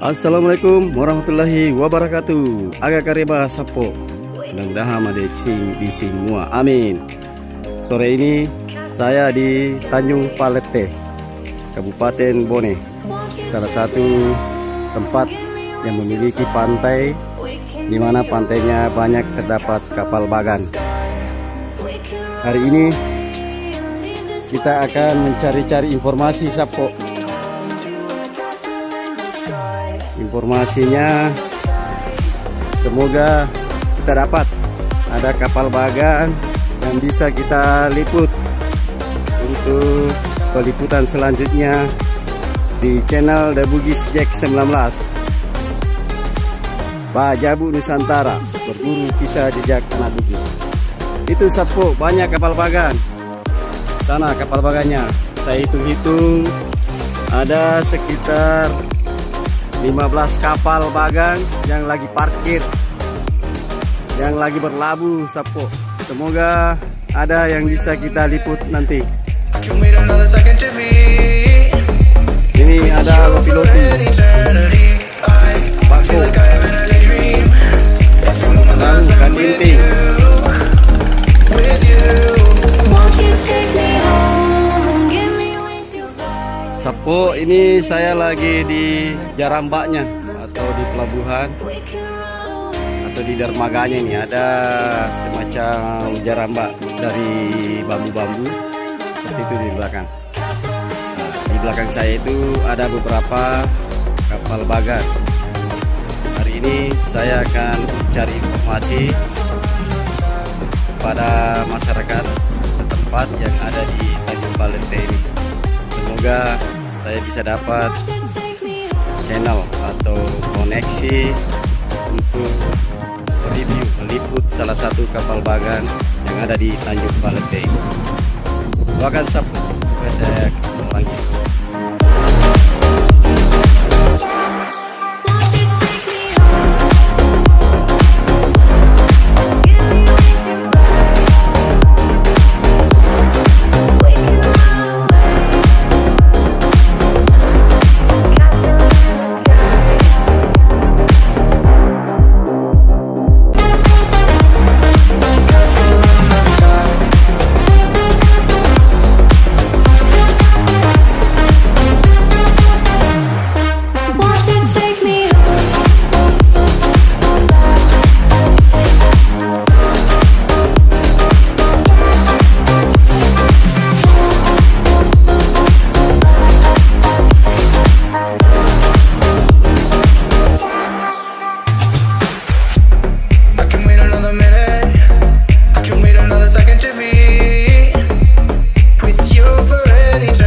Assalamualaikum warahmatullahi wabarakatuh. Aga kareba sapo. Mudah-mudahan di semua. Amin. Sore ini saya di Tanjung Palete, Kabupaten Bone. Salah satu tempat yang memiliki pantai, di mana pantainya banyak terdapat kapal bagan. Hari ini kita akan mencari-cari informasi sapo. Informasinya semoga kita dapat ada kapal bagan yang bisa kita liput untuk peliputan selanjutnya di channel The Bugis Jack 19 Bajabu Nusantara, berburu kisah jejak anak Bugis. Itu sapo, banyak kapal bagan. Sana kapal bagannya, saya hitung-hitung ada sekitar 15 kapal bagan yang lagi parkir, yang lagi berlabuh sapo. Semoga ada yang bisa kita liput nanti. Ini ada loti-loti, bako, tahu kan inting. Sapo, ini saya lagi di Jarambaknya atau di pelabuhan atau di dermaganya. Ini ada semacam jarambak dari bambu-bambu seperti itu di belakang. Nah, di belakang saya itu ada beberapa kapal bagan. Hari ini saya akan cari informasi pada masyarakat setempat yang ada di Tanjung Palete ini. Semoga saya bisa dapat channel atau koneksi untuk review meliput salah satu kapal bagan yang ada di Tanjung Palete. Doakan sapo supaya saya ketemu lagi. With you for any time.